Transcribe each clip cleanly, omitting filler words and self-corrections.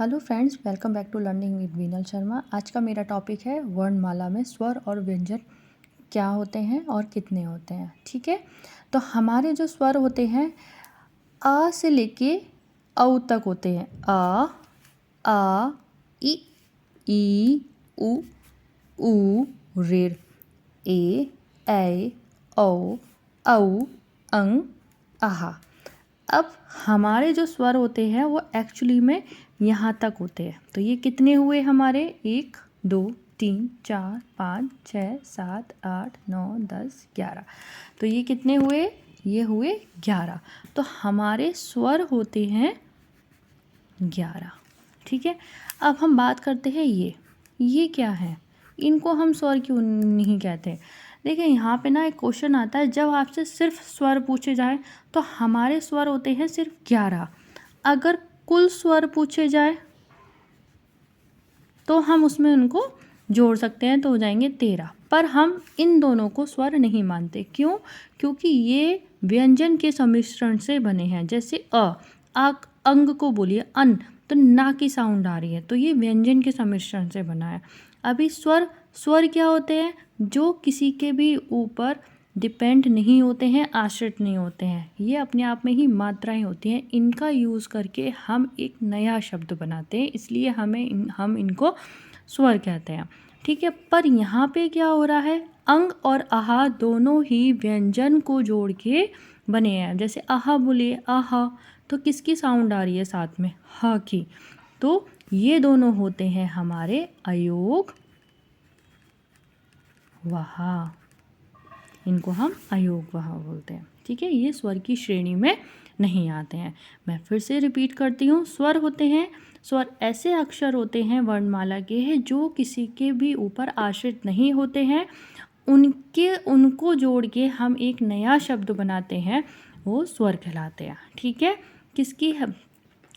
Hello friends, welcome back to learning with Vinal Sharma. आज का मेरा टॉपिक है वर्णमाला में स्वर और व्यंजन क्या होते हैं और कितने होते हैं। ठीक है, तो हमारे जो स्वर होते हैं आ से लेके औ तक होते हैं। आ ई उ ऋ ए औ अं आहा। अब हमारे जो स्वर होते हैं वो एक्चुअली में यहाँ तक होते हैं। तो ये कितने हुए हमारे? 1 2 3 4 5 6 7 8 9 10 11। तो ये कितने हुए? ये हुए 11। तो हमारे स्वर होते हैं 11। ठीक है, अब हम बात करते हैं ये क्या है, इनको हम स्वर क्यों नहीं कहते। देखिए यहाँ पे ना एक क्वेश्चन आता है, जब आपसे सिर्फ स्वर पूछे जाए तो हमारे स्वर होते हैं सिर्फ 11। अगर कुल स्वर पूछे जाए तो हम उसमें उनको जोड़ सकते हैं, तो हो जाएंगे 13। पर हम इन दोनों को स्वर नहीं मानते। क्यों? क्योंकि ये व्यंजन के सम्मिश्रण से बने हैं। जैसे अंग को बोलिए अन, तो ना की साउंड आ रही है, तो ये व्यंजन के सम्मिश्रण से बना है। अभी स्वर क्या होते हैं? जो किसी के भी ऊपर डिपेंड नहीं होते हैं, आश्रित नहीं होते हैं, ये अपने आप में ही मात्राएं होती हैं। इनका यूज़ करके हम एक नया शब्द बनाते हैं, इसलिए हम इनको स्वर कहते हैं। ठीक है, पर यहाँ पे क्या हो रहा है, अंग और आहा दोनों ही व्यंजन को जोड़ के बने हैं। जैसे आहा बोलिए, आहा, तो किसकी साउंड आ रही है साथ में? ह की। तो ये दोनों होते हैं हमारे अयोग वहा, इनको हम अयोग वहा बोलते हैं। ठीक है, ये स्वर की श्रेणी में नहीं आते हैं। मैं फिर से रिपीट करती हूँ, स्वर ऐसे अक्षर होते हैं वर्णमाला के हैं जो किसी के भी ऊपर आश्रित नहीं होते हैं। उनको जोड़ के हम एक नया शब्द बनाते हैं, वो स्वर कहलाते हैं। ठीक है, किसकी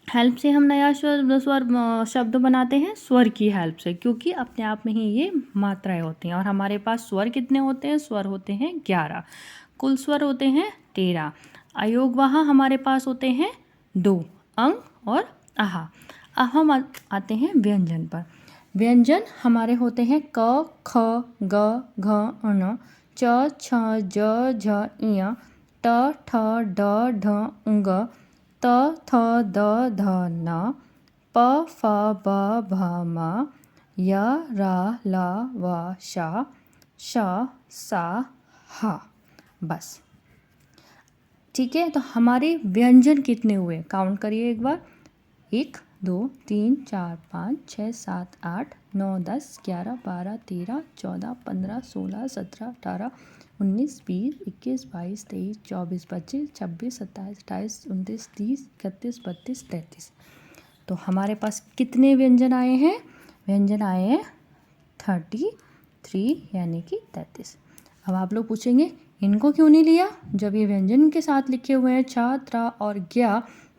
हेल्प से हम नया स्वर शब्द बनाते हैं? स्वर की हेल्प से, क्योंकि अपने आप में ही ये मात्राएं होती हैं। और हमारे पास स्वर कितने होते हैं? स्वर होते हैं 11। कुल स्वर होते हैं 13। अयोग वहाँ हमारे पास होते हैं 2, अंग और आहा। अब हम आते हैं व्यंजन पर। व्यंजन हमारे होते हैं क ख ग घ ङ च छ ज झ ञ ट ठ ड ढ ङ त थ द ध न प फ ब भ म य र ल व श सा ह। बस। ठीक है, तो हमारे व्यंजन कितने हुए? काउंट करिए एक बार। 1 2 3 4 5 6 7 8 9 10 11 12 13 14 15 16 17 18 19 20 21 22 23 24 25 26 27 28 29 30 31 32 33। तो हमारे पास कितने व्यंजन आए हैं? व्यंजन आए हैं 33, यानी कि 33। अब आप लोग पूछेंगे इनको क्यों नहीं लिया? जब ये व्यंजन के साथ लिखे हुए हैं छ, त्र और ज्ञ,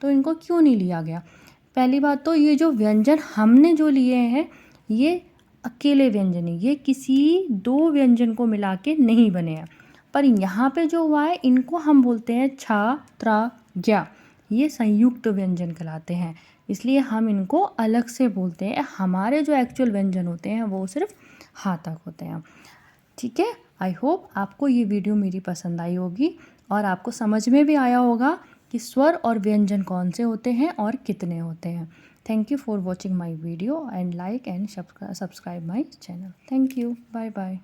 तो इनको क्यों नहीं लिया गया? पहली बात तो ये जो व्यंजन हमने जो लिए हैं ये अकेले व्यंजन है, ये किसी 2 व्यंजन को मिला के नहीं बने हैं। पर यहाँ पे जो हुआ है इनको हम बोलते हैं छ, त्र, ज्ञ। ये संयुक्त व्यंजन कहलाते हैं, इसलिए हम इनको अलग से बोलते हैं। हमारे जो एक्चुअल व्यंजन होते हैं वो सिर्फ हा तक होते हैं। ठीक है, आई होप आपको ये वीडियो मेरी पसंद आई होगी और आपको समझ में भी आया होगा कि स्वर और व्यंजन कौन से होते हैं और कितने होते हैं। Thank you for watching my video and like and subscribe my channel. Thank you, bye bye.